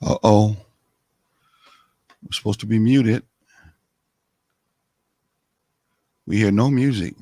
Uh-oh. We're supposed to be muted. We hear no music.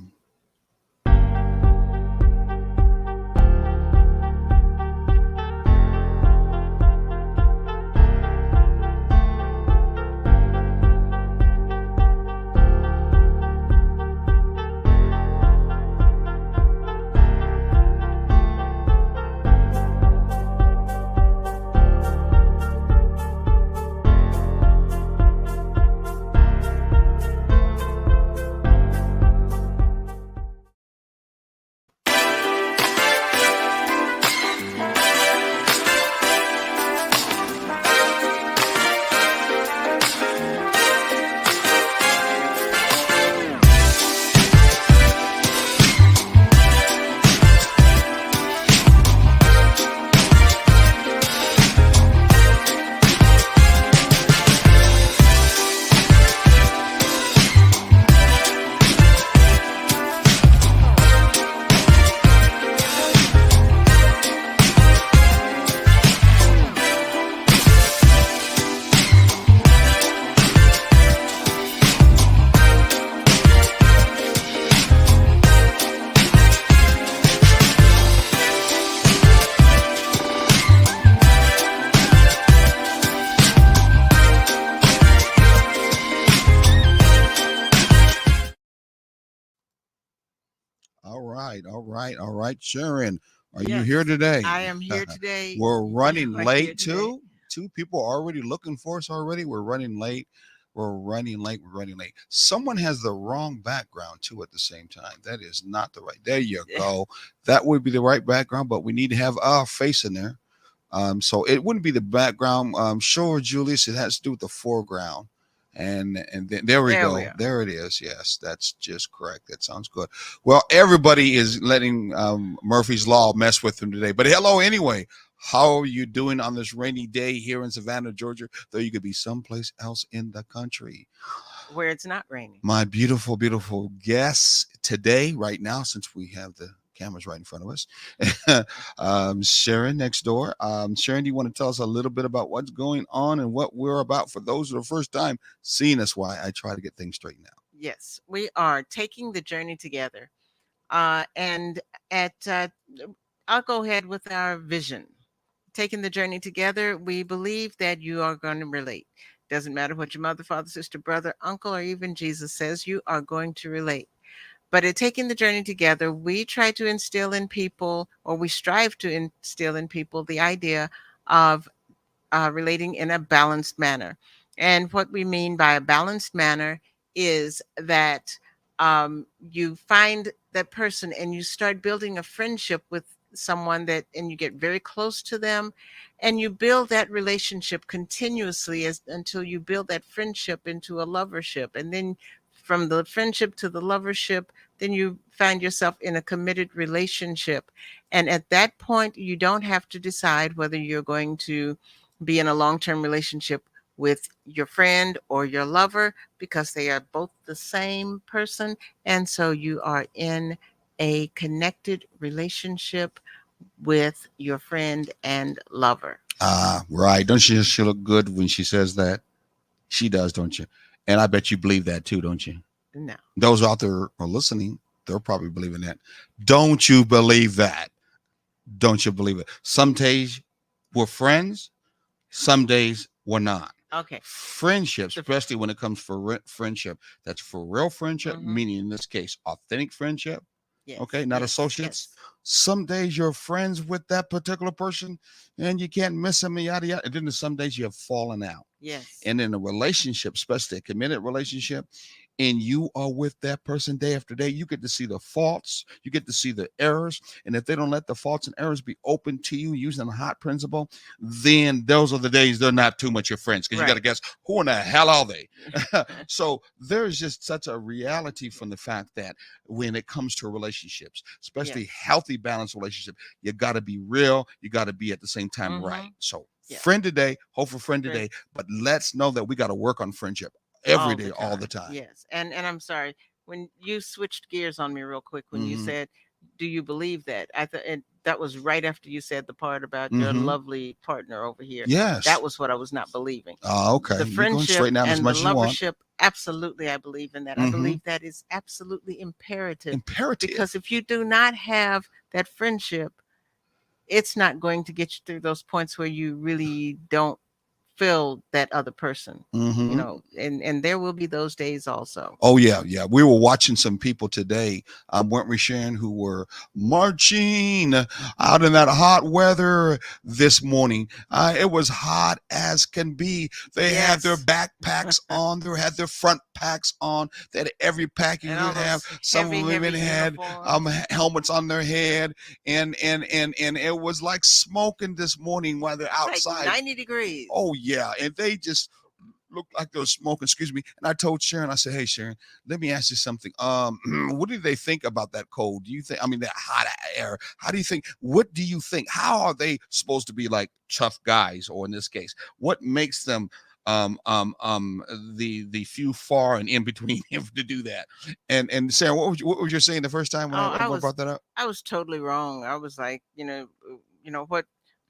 All right, Sharon, are you here Yes, today? I am here today. We're You running are here late today. too. Two people are already looking for us already. We're running late. We're running late. Someone has the wrong background too at the same time. That is not the right. There you go. That would be the right background, but we need to have our face in there. So it wouldn't be the background. Sure, Julius, it has to do with the foreground. And then there we There we go. are. There it is. Yes, that's just correct. That sounds good. Well, everybody is letting Murphy's Law mess with them today. But hello anyway. How are you doing on this rainy day here in Savannah, Georgia? Though you could be someplace else in the country. Where it's not raining. My beautiful, beautiful guests today, right now, since we have the cameras right in front of us, Sharon next door. Sharon, do you want to tell us a little bit about what's going on and what we're about for those who are the first time seeing us? Why I try to get things straightened out. Yes, we are taking the journey together. And at I'll go ahead with our vision. Taking the journey together, we believe that you are going to relate. Doesn't matter what your mother, father, sister, brother, uncle, or even Jesus says, you are going to relate. But at taking the journey together, we try to instill in people, or we strive to instill in people, the idea of relating in a balanced manner. And what we mean by a balanced manner is that you find that person and you start building a friendship with someone that, and you get very close to them, and you build that relationship continuously until you build that friendship into a lovership, and then from the friendship to the lovership, then you find yourself in a committed relationship. And at that point, you don't have to decide whether you're going to be in a long-term relationship with your friend or your lover, because they are both the same person. And so you are in a connected relationship with your friend and lover. Ah, right. Don't she look good when she says that? She does, don't you? And I bet you believe that too, don't you? No. Those out there are listening, they're probably believing that. Don't you believe that? Don't you believe it? Some days we're friends, some days we're not. Okay. Friendship, especially when it comes for friendship, that's for real friendship, Mhm. meaning in this case, authentic friendship. Yes. Okay, not Yes. associates. Yes. Some days you're friends with that particular person and you can't miss them, yada yada. And then some days you have fallen out. Yes. And in a relationship, especially a committed relationship, and you are with that person day after day, you get to see the faults, you get to see the errors. And if they don't let the faults and errors be open to you using the hot principle, then those are the days they're not too much your friends, because you got to guess who in the hell are they? So there's just such a reality from the fact that when it comes to relationships, especially healthy, balanced relationship, you got to be real, you got to be at the same time right. So friend today, hope for friend today, but let's know that we got to work on friendship every day, all the time. Yes. And I'm sorry, when you switched gears on me real quick, when you said do you believe that? I thought, and that was right after you said the part about your Mm-hmm. lovely partner over here. Yes. That was what I was not believing. Okay. The You go and friendship straighten out as and the much as you want. lovership, absolutely, I believe in that. I Mm-hmm. believe that is absolutely imperative, Imperative. because if you do not have that friendship, it's not going to get you through those points where you really don't feel that other person, Mm-hmm. and there will be those days also. Oh yeah, yeah. We were watching some people today, weren't we, Sharon, who were marching out in that hot weather this morning. It was hot as can be. They had their Yes. backpacks on. They had their front packs on. They had every pack you And could all have. those Some of heavy, them even heavy had uniforms. helmets on their head, and it was like smoking this morning while they're It's like outside. 90 degrees. Oh yeah, and they just looked like they were smoking, excuse me. And I told Sharon, I said, hey Sharon, let me ask you something. What do they think about that cold? Do you think, I mean, that hot air, how do you think, what do you think? How are they supposed to be like tough guys? Or in this case, what makes them the few far and in between him to do that? And Sarah, what was you saying the first time when Oh, I brought that up? I was totally wrong. I was like,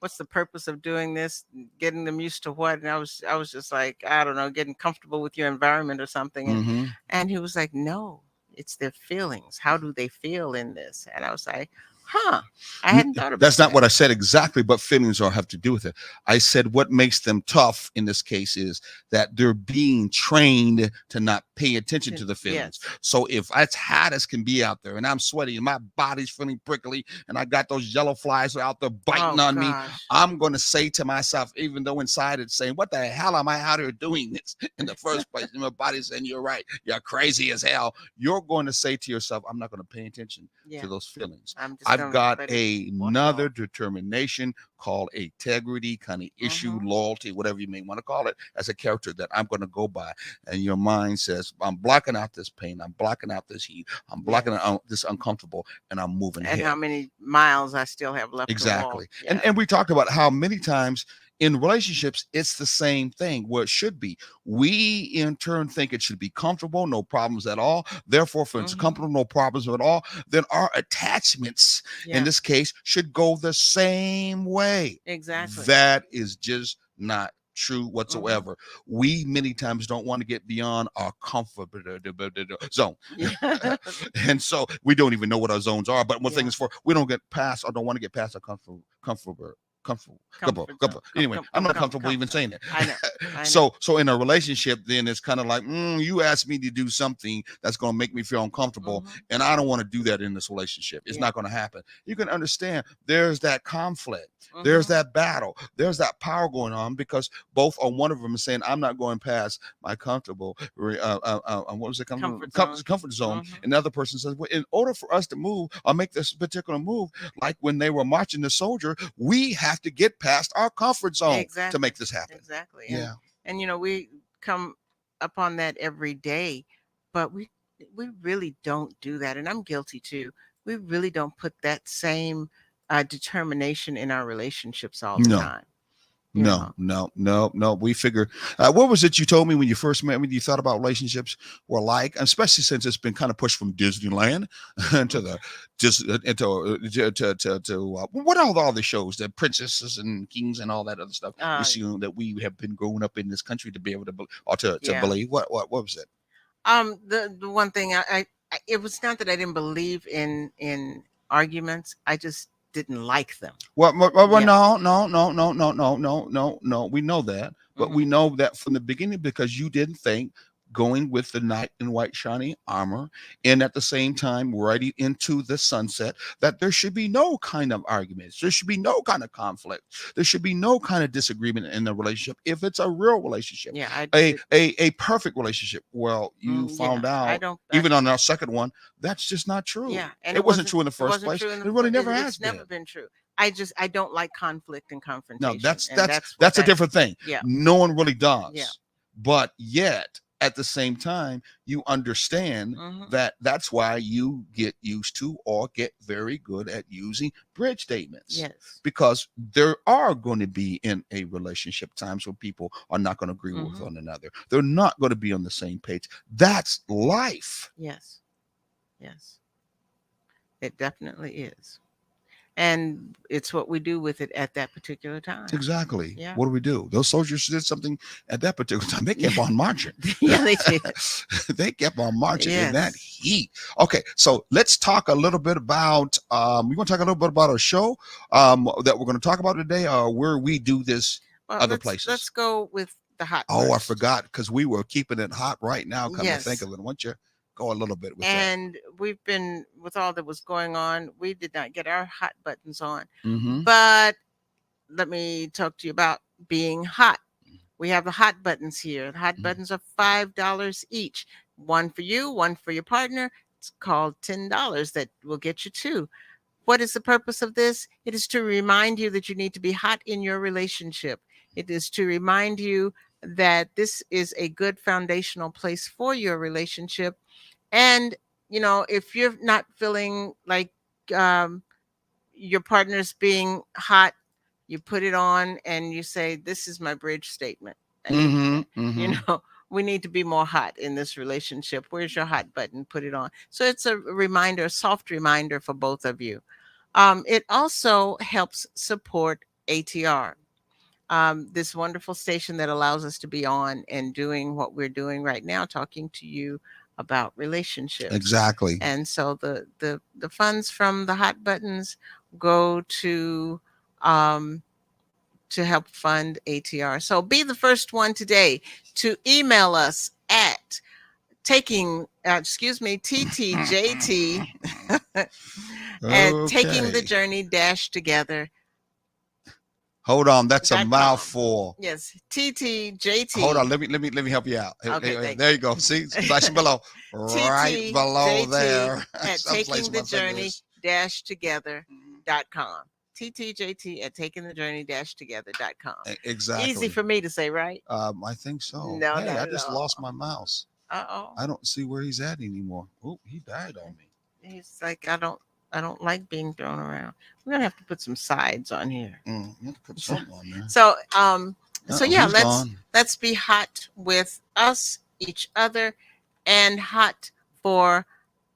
what's the purpose of doing this? Getting them used to what? And I was just like, I don't know, getting comfortable with your environment or something. Mm-hmm. And he was like, no, it's their feelings. How do they feel in this? And I was like, huh, I hadn't thought about That's not that. what I said exactly, but feelings are have to do with it. I said what makes them tough in this case is that they're being trained to not pay attention to the feelings. Yes. So if it's hot as can be out there and I'm sweaty and my body's feeling prickly and I got those yellow flies out there biting Oh, on me, gosh. I'm going to say to myself, even though inside it's saying, what the hell am I out here doing this in the first place? And my body's saying, you're right. You're crazy as hell. You're going to say to yourself, I'm not going to pay attention Yeah. to those feelings. I'm just I've gonna got let it wash another off. determination called integrity, kind of issue, Mhm. loyalty, whatever you may want to call it, as a character that I'm going to go by. And your mind says, I'm blocking out this pain, I'm blocking out this heat, I'm blocking Yes. out this uncomfortable, and I'm moving And ahead. how many miles I still have left to Exactly. walk. Yeah. And we talked about how many times in relationships it's the same thing where it should be. We in turn think it should be comfortable, no problems at all. Therefore, if it's Mhm. comfortable, no problems at all, then our attachments Yeah. in this case should go the same way. Exactly. That is just not true Mhm. whatsoever. We many times don't want to get beyond our comfort zone. Yeah. And so we don't even know what our zones are. But one thing Yeah. is, for we don't get past or don't want to get past our comfortable. Comfort zone. Anyway, I'm not comfortable even saying it. I know. So in a relationship, then it's kind of like, you asked me to do something that's going to make me feel uncomfortable, Mhm. and I don't want to do that in this relationship. It's Yeah. not going to happen. You can understand there's that conflict, there's Mhm. that battle, there's that power going on because both or one of them is saying, I'm not going past my comfortable, what was it? Comfort zone. Mhm. And the other person says, well, in order for us to move or make this particular move, like when they were marching the soldier, we have to get past our comfort zone to Exactly. make this happen. Exactly. Yeah. And we come upon that every day, but we really don't do that. And I'm guilty too. We really don't put that same determination in our relationships all the No. time. You know. No. We figure, what was it you told me when you first met me? You thought about relationships were like, especially since it's been kind of pushed from Disneyland into the just into what are all the shows, the princesses and kings and all that other stuff we see that we have been growing up in this country to be able to or to Yeah. believe. What was it? The one thing it was not that I didn't believe in arguments. I just didn't like them. Well, Yeah. no. We know that, but we Mhm. know that from the beginning because you didn't think going with the knight in white shiny armor and at the same time riding into the sunset that there should be no kind of arguments, there should be no kind of conflict, there should be no kind of disagreement in the relationship if it's a real relationship. Yeah. A perfect relationship. Well, you found I out don't. even on our second one that's just not true. Yeah, and it wasn't true in the first place. True in It really never has It's been. never been true. I don't like conflict and confrontation. No, that's what a different thing. Yeah. No one really does. Yeah. But yet, at the same time, you understand Mhm. that that's why you get used to or get very good at using bridge statements. Yes. Because there are going to be in a relationship times when people are not going to agree with Mhm. one another. They're not going to be on the same page. That's life. Yes. Yes. It definitely is. And it's what we do with it at that particular time. Exactly. Yeah. What do? Those soldiers did something at that particular time. They kept on marching. Yeah, they did. They kept on marching in that Yes. heat. Okay, so let's talk a little bit about. We want to talk a little bit about our show that we're going to talk about today, where we do this Well, other let's places. go with the hot. Oh, I first. forgot because we were keeping it hot right now. Come to think Yes. of it, why don't you go a little bit with that? And we've been, with all that was going on, we did not get our hot buttons on. Mm-hmm. But let me talk to you about being hot. We have the hot buttons here. The hot Mhm. buttons are $5 each. One for you, one for your partner. It's called $10. That will get you two. What is the purpose of this? It is to remind you that you need to be hot in your relationship. It is to remind you that this is a good foundational place for your relationship. And, you know, if you're not feeling like your partner's being hot, you put it on and you say, "This is my bridge statement." And Mm-hmm. you know, we need to be more hot in this relationship. Where's your hot button? Put it on. So it's a reminder, a soft reminder for both of you. It also helps support ATR, this wonderful station that allows us to be on and doing what we're doing right now, talking to you about relationships. Exactly. And so the funds from the hot buttons go to help fund ATR. So be the first one today to email us at TTJT at taking the Okay. journey dash together. Hold on, that's a .com. mouthful. Yes, TTJT. Hold on, let me help you out. Okay, Hey, there you go. See, flashing below, right below there. At Someplace my takingthejourney fingers. together.com. TTJT at takingthejourney together.com. Exactly. Easy for me to say, right? I think so. No, Hey, not I at just all. lost my mouse. Uh-oh. I don't see where he's at anymore. Oh, he died on me. He's like, I don't like being thrown around. We're gonna have to put some sides on here. You have to put something on there. So yeah, he's gone. let's be hot with us, each other, and hot for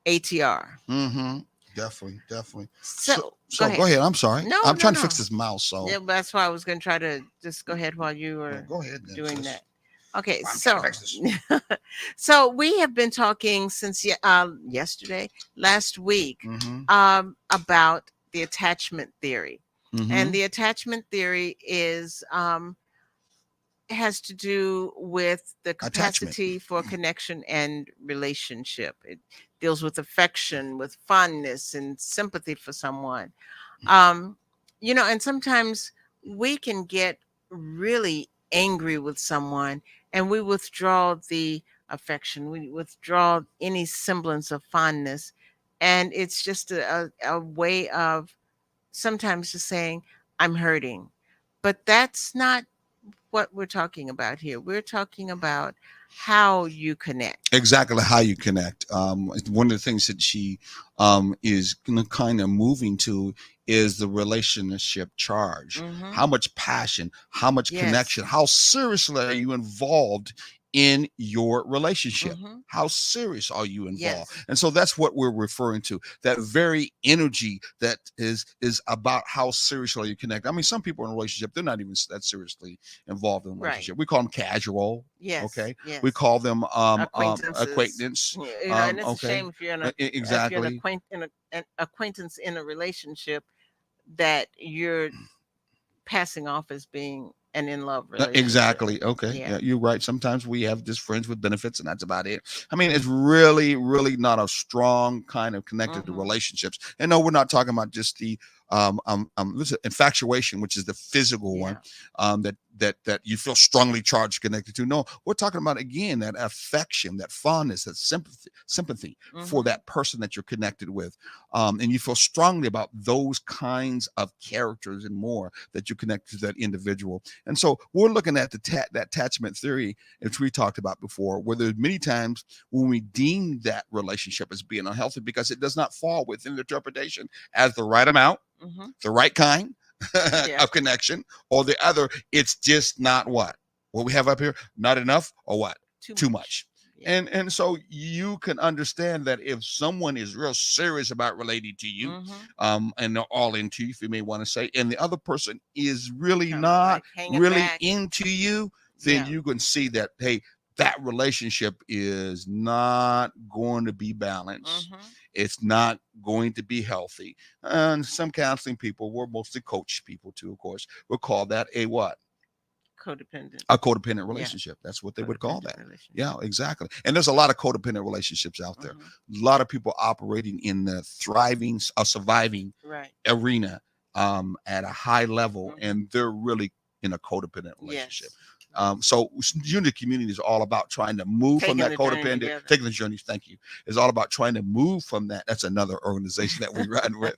ATR. Mm-hmm. Definitely. So go ahead. I'm sorry. No, I'm trying no. to fix this mouse. So yeah, that's why I was going to try to just go ahead while you were go ahead then, doing sis. that. Okay, I'm so trying to fix this. so we have been talking since last week, Mm-hmm. about the attachment theory. Mm-hmm. And the attachment theory is has to do with the capacity for connection and relationship. It deals with affection, with fondness and sympathy for someone. You know, and sometimes we can get really angry with someone and we withdraw the affection, we withdraw any semblance of fondness. And it's just a way of sometimes just saying, I'm hurting. But that's not what we're talking about here. We're talking about how you connect. Exactly how you connect. One of the things that she is kind of moving to is the relationship charge. Mhm. How much passion, how much Yes. connection, how seriously are you involved in your relationship? Mhm. How serious are you involved? Yes. And so that's what we're referring to. That very energy that is about how seriously you connect. I mean, some people in a relationship, they're not even that seriously involved in a Right. relationship. We call them casual. Yes. Okay. Yes. We call them Acquaintances. acquaintance. You know, and it's a Okay. shame if you're in Exactly. an acquaintance in a relationship that you're passing off as being an in love relationship. Exactly. Okay. Yeah. Yeah, you're right. Sometimes we have just friends with benefits, and that's about it. I mean, it's really, really not a strong kind of connected to Mhm. relationships. And no, we're not talking about just the listen, infatuation, which is the physical one, that you feel strongly charged connected to. No, we're talking about again that affection, that fondness, that sympathy for Mhm. that person that you're connected with, and you feel strongly about those kinds of characters and more that you connect to that individual. And so we're looking at that attachment theory, which we talked about before, where there's many times when we deem that relationship as being unhealthy because it does not fall within the interpretation as the right amount, Mhm. the right kind Yeah. of connection, or the other, it's just not what we have up here, not enough, or what? Too much. Yeah. And so you can understand that if someone is real serious about relating to you, and they're all into you, if you may want to say, and the other person is really Kind of not like hanging really back. into you, then Yeah. you can see that, hey, that relationship is not going to be balanced. It's not going to be healthy. And some counseling people, we're mostly coach people too, of course, will call that a what? Codependent. A codependent Yeah. relationship. That's what they would call Codependent that. relationship. Yeah, exactly. And there's a lot of codependent relationships out there. A lot of people operating in the thriving, surviving Right. arena at a high level, and they're really in a codependent relationship. Yes. So Unity Community is all about trying to move from Taking that the journey codependent, together. taking the journey. Thank you. It's all about trying to move from that. That's another organization that we run with,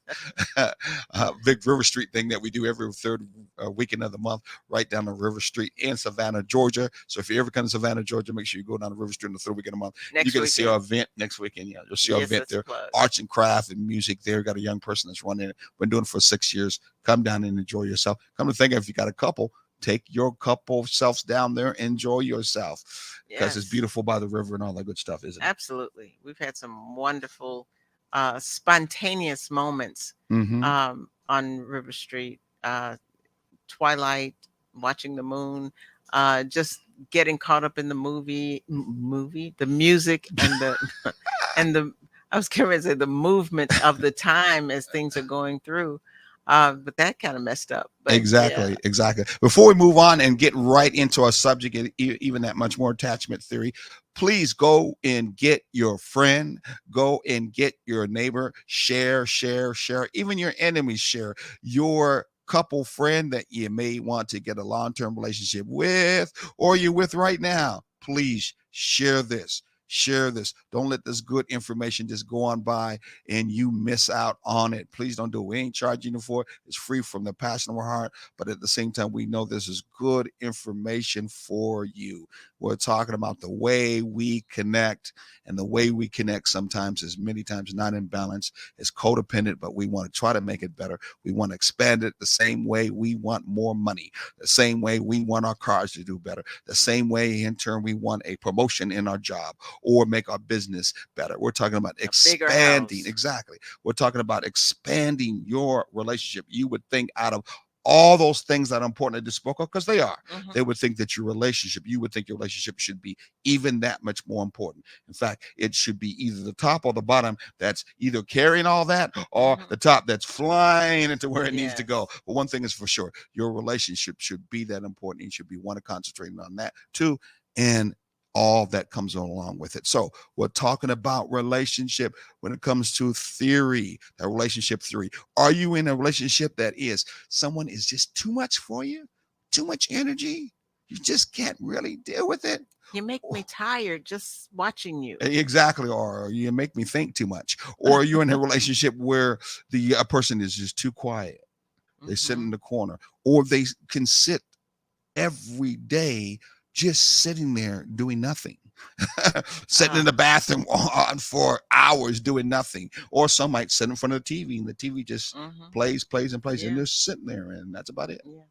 big River Street thing that we do every third weekend of the month, right down on River Street in Savannah, Georgia. So if you ever come to Savannah, Georgia, make sure you go down to River Street on the third weekend of the month. Next You get to see our weekend. event next weekend. Yeah, you'll see our Yes, event that's a there. plug. Arts and craft and music there. Got a young person that's running it. Been doing it for 6 years. Come down and enjoy yourself. Come to think of, if you got a couple, take your couple selves down there, enjoy yourself, because it's Yes. beautiful by the river and all that good stuff, isn't it? Absolutely. We've had some wonderful, spontaneous moments Mm-hmm. on River Street. Twilight, watching the moon, just getting caught up in the the music, and the and the I was going to say the movement of the time as things are going through. But that kind of messed up. But Exactly, yeah. exactly. Before we move on and get right into our subject, and even that much more attachment theory, please go and get your friend, go and get your neighbor, share, even your enemies, share your couple friend that you may want to get a long-term relationship with, or you're with right now. Please share this. Share this. Don't let this good information just go on by and you miss out on it. Please don't do it. We ain't charging you for it. It's free from the passion of our heart. But at the same time, we know this is good information for you. We're talking about the way we connect, and the way we connect sometimes is many times not in balance. It's codependent, but we want to try to make it better. We want to expand it the same way we want more money, the same way we want our cars to do better, the same way in turn we want a promotion in our job or make our business better. We're talking about expanding. Exactly. We're talking about expanding your relationship. You would think out of all those things that are important that you spoke of, because they are, they would think that you would think your relationship should be even that much more important. In fact, it should be either the top or the bottom that's either carrying all that, or the top that's flying into where it needs to go. But one thing is for sure, your relationship should be that important. You should be one to concentrating on that too, and all that comes along with it. So we're talking about relationship when it comes to theory, that relationship theory. Are you in a relationship that is someone is just too much for you, too much energy? You just can't really deal with it. You make me tired just watching you. Exactly. Or you make me think too much. Or you're in a relationship where the person is just too quiet. They sit in the corner, or they can sit every day just sitting there doing nothing. Sitting in the bathroom on for hours doing nothing. Or some might sit in front of the TV and the TV just plays and they're sitting there, and that's about it. Yeah.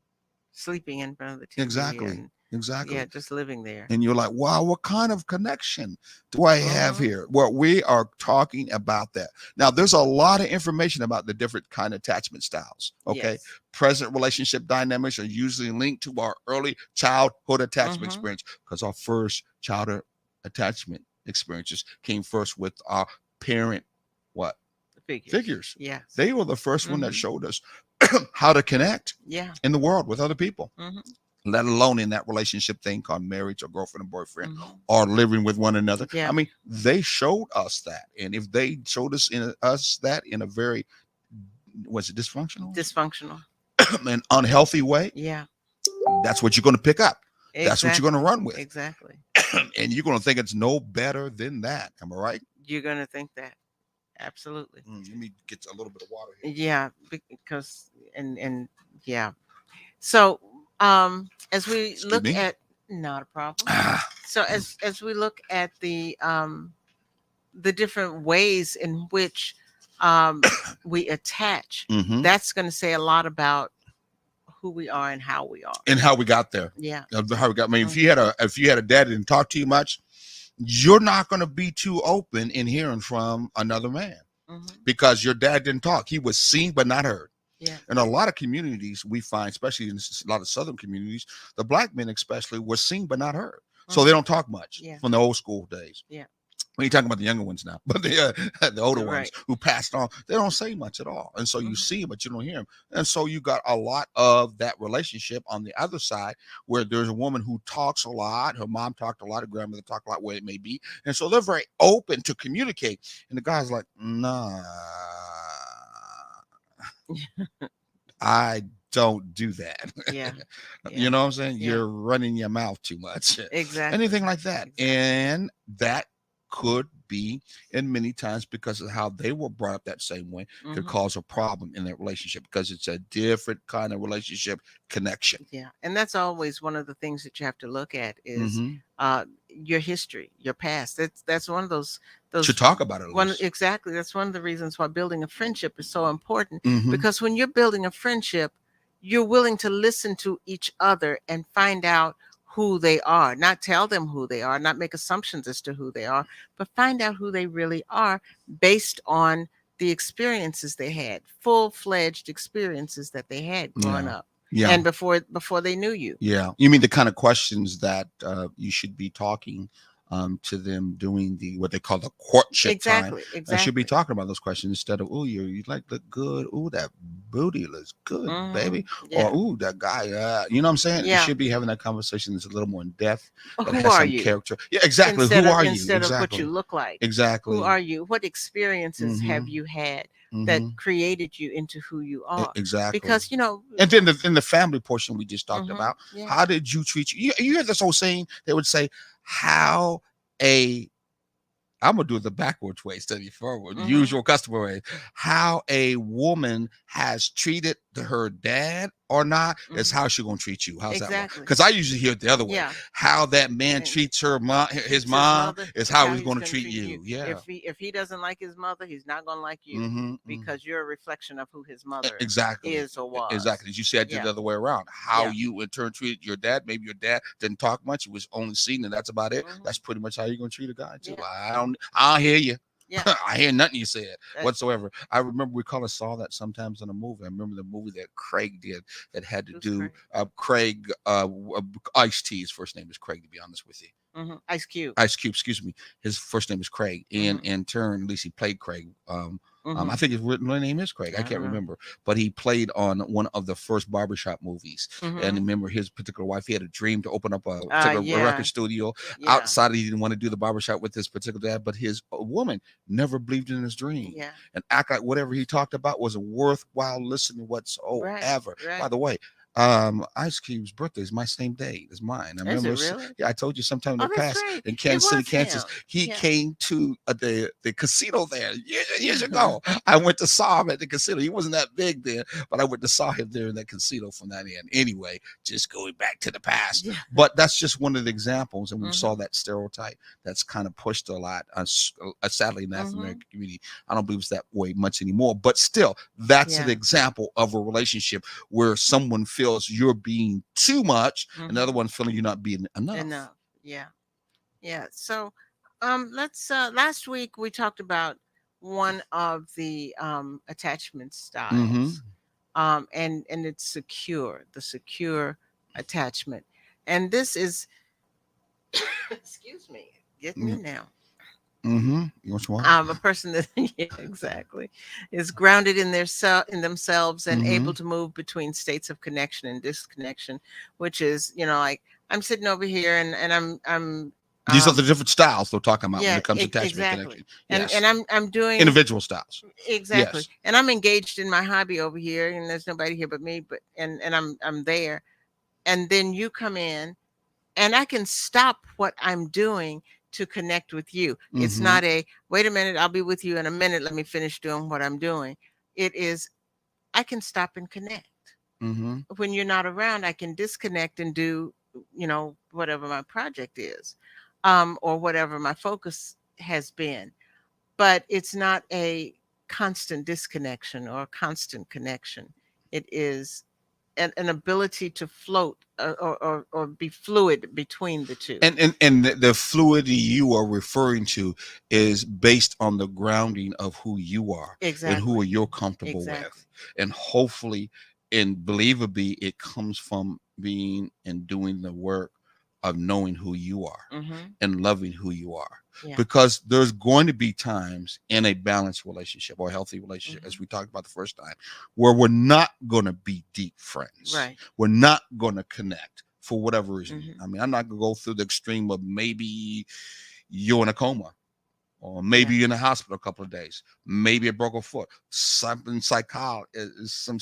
Sleeping in front of the TV. Exactly. Yeah, just living there. And you're like, wow, what kind of connection do I have here? Well, we are talking about that. Now, there's a lot of information about the different kind of attachment styles. Okay. Yes. Present relationship dynamics are usually linked to our early childhood attachment experience, because our first childhood attachment experiences came first with our parent, figures. Yes. They were the first one that showed us how to connect in the world with other people. Let alone in that relationship thing called marriage or girlfriend and boyfriend or living with one another. I mean, they showed us that. And if they showed us that in a very, was it dysfunctional? Dysfunctional. An unhealthy way. Yeah. That's what you're going to pick up. Exactly. That's what you're going to run with. Exactly. And you're going to think it's no better than that. Am I right? You're going to think that. Absolutely. Let me get a little bit of water here. Yeah, because and yeah. So as we look at, not a problem. So as we look at the different ways in which we attach, that's going to say a lot about who we are and how we are and how we got there. Yeah. How we got. I mean, if you had a dad that didn't talk to you much, you're not going to be too open in hearing from another man Mm-hmm. because your dad didn't talk. He was seen but not heard. Yeah. In a lot of communities, we find, especially in a lot of Southern communities, the black men especially were seen but not heard. So they Mhm. don't talk much Yeah. from the old school days. Yeah. We ain't talking about the younger ones now, but the older ones Right. who passed on, they don't say much at all. And so you Mhm. see them, but you don't hear them. And so you got a lot of that relationship on the other side where there's a woman who talks a lot. Her mom talked a lot, her grandmother talked a lot, where it may be. And so they're very open to communicate. And the guy's like, nah, I don't do that. Yeah. Yeah. You know what I'm saying? Yeah. You're running your mouth too much. Exactly. Anything like that. Exactly. And that could be, and many times because of how they were brought up that same way, could Mhm. cause a problem in that relationship because it's a different kind of relationship connection. Yeah. And that's always one of the things that you have to look at is Mhm. your history, your past. That's one of those To talk about it at one least. exactly. That's one of the reasons why building a friendship is so important, Mhm. because when you're building a friendship, you're willing to listen to each other and find out who they are, not tell them who they are, not make assumptions as to who they are, but find out who they really are based on the experiences they had, full-fledged experiences that they had growing Yeah. up Yeah. and before they knew you. Yeah. You mean the kind of questions that you should be talking to them doing what they call the courtship time. Exactly. I should be Exactly. talking about those questions instead of, oh, you like look good. Oh, that booty looks good, baby. Or, Yeah. oh, that guy. You know what I'm saying? You Yeah. should be having that conversation that's a little more in depth, that Who has are some you? character. Yeah, exactly. Who are you? Instead of what Exactly. you look like. Who Exactly. are you? What experiences have Mhm. you had that Mhm. created you into who you are? Exactly. Because And then in the family portion we just talked Mhm. about, Yeah. how did you treat you hear this whole saying? They would say, how a I'm gonna do it the backwards way instead of the forward, the Mhm. usual customer way. How a woman has treated her dad or not is Mhm. how she gonna treat you. How's that one? Exactly. Because I usually hear it the other way. Yeah. How that man And treats her mom, his treats his mom, mother is is how how he's he's gonna going to treat treat you. you. Yeah. If he doesn't like his mother, he's not going to like you Mm-hmm. because you're a reflection of who his mother Exactly. is or was. Exactly. As you said, Yeah. the other way around. How Yeah. you in turn treated your dad. Maybe your dad didn't talk much. It was only seen, and that's about it. Mhm. That's pretty much how you're gonna treat a guy too. Yeah. I don't hear you. Yeah. I hear nothing you said That- whatsoever. I remember we kind of saw that sometimes in a movie. I remember the movie that Craig did that had to Who's do Craig? Craig Ice-T's first name is Craig, to be honest with you. Ice Cube. Ice Cube, excuse me. His first name is Craig. And Mhm. in turn, at least he played Craig. I Mhm. think his real name is Craig. I I can't don't know. remember, but he played on one of the first barbershop movies. And Mhm. remember, his particular wife, he had a dream to open up a particular Yeah. record studio Yeah. outside. He didn't want to do the barbershop with his particular dad, but his woman never believed in his dream Yeah. and act like whatever he talked about was a worthwhile listening Right. whatsoever. By Right. the way, Ice Cube's birthday is my same day as mine. I Is remember, it really? yeah, I told you sometime in Oh, the that's past right. in It Kansas City, was Kansas, him. he Yeah. came to the casino there years ago. I went to saw him at the casino. He wasn't that big then, but I went to saw him there in that casino from that end. Anyway, just going back to the past. Yeah. But that's just one of the examples, and we saw Mhm. that stereotype that's kind of pushed a lot, sadly, in the African American Mhm. community. I don't believe it's that way much anymore, but still, that's an Yeah. example of a relationship where someone feels you're being too much, and the other Mhm. one feeling you're not being enough. Enough. Yeah. Yeah. So, let's. Last week we talked about one of the attachment Mm-hmm. styles, and it's secure, the secure attachment, and this is, excuse me, get me now. Mm-hmm. Which one? A person that yeah, exactly, is grounded in in themselves and Mhm. able to move between states of connection and disconnection, which is, like I'm sitting over here and I'm These are the different styles they're talking about when yeah, it comes to attachment exactly. connection. And Yes. I'm doing Individual styles. exactly. Yes. And I'm engaged in my hobby over here, and there's nobody here but me, but and I'm there. And then you come in, and I can stop what I'm doing to connect with you. It's Mhm. not a wait a minute, I'll be with you in a minute, let me finish doing what I'm doing. It is I can stop and connect. Mhm. When you're not around, I can disconnect and do, whatever my project is, or whatever my focus has been. But it's not a constant disconnection or a constant connection. It is an ability to float, or be fluid between the two. And the fluidity you are referring to is based on the grounding of who you are and who Exactly. you're comfortable with. Exactly. And hopefully and believably it comes from being and doing the work of knowing who you are Mm-hmm. and loving who you are. Yeah. Because there's going to be times in a balanced relationship or a healthy relationship, as Mhm. we talked about the first time, where we're not going to be deep friends. Right. We're not going to connect for whatever reason. Mhm. I mean, I'm not going to go through the extreme of maybe you're in a coma, or maybe Yeah. you're in the hospital a couple of days, maybe a broken foot, something some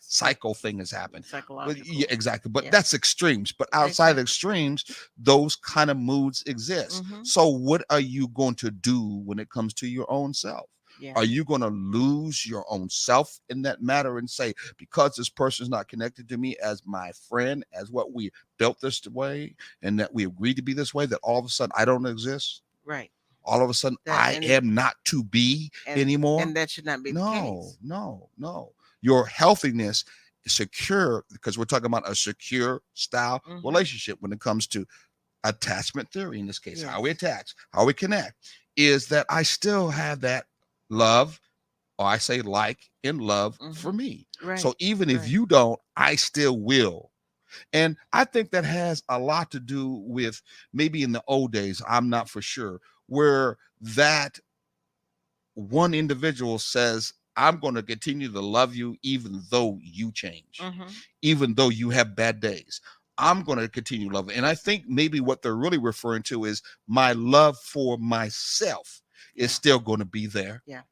psycho thing has happened. But Psychological. yeah, exactly. But Yeah. that's extremes. But outside of Exactly. extremes, those kind of moods exist. Mhm. So what are you going to do when it comes to your own self? Yeah. Are you going to lose your own self in that matter and say, because this person is not connected to me as my friend, as what we built this way, and that we agreed to be this way, that all of a sudden I don't exist? Right. All of a sudden That I am not to be anymore? and that should not be the No, case. no, no. Your healthiness is secure, because we're talking about a secure style Mhm. relationship when it comes to attachment theory. In this case, how we Yes. attach, how we connect, is that I still have that love, or I say like and love for Mhm. me. Right. So even if Right. you don't, I still will. And I think that has a lot to do with maybe in the old days, I'm not for sure, where that one individual says, I'm going to continue to love you even though you change, Mhm. even though you have bad days. I'm going to continue loving. And I think maybe what they're really referring to is my love for myself Yeah. is still going to be there. Yeah.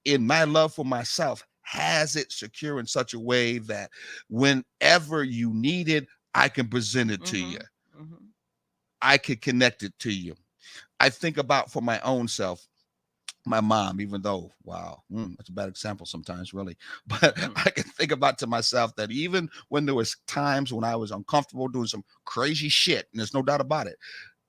And my love for myself has it secure in such a way that whenever you need it, I can present it to you. Mhm. Mhm. I can connect it to you. I think about for my own self, my mom, even though, wow, that's a bad example sometimes, really. But Mhm. I can think about to myself that even when there was times when I was uncomfortable doing some crazy shit, and there's no doubt about it,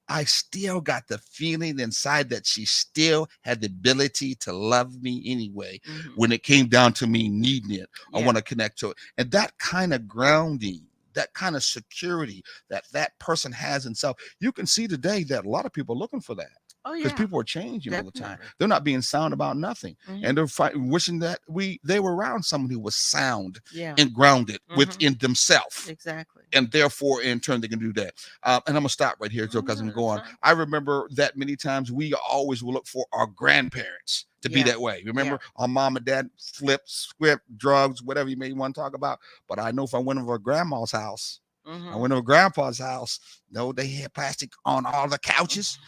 I still got the feeling inside that she still had the ability to love me anyway Mhm. when it came down to me needing it. I Yeah. want to connect to it. And that kind of grounding, that kind of security that that person has in self, you can see today that a lot of people are looking for that. Oh Because yeah. people are changing all the time. Definitely. They're not being sound about nothing. Mhm. And they're wishing that they were around someone who was sound Yeah. and grounded Mhm. within themselves. Exactly. And therefore, in turn, they can do that. And I'm gonna stop right here, because I'm No, going. that's fine. I remember that many times we always will look for our grandparents to be Yeah. that way. Remember, Yeah. our mom and dad flipped, script, drugs, whatever you may want to talk about. But I know if I went over grandma's house, I Mhm. went over grandpa's house. No, they had plastic on all the couches,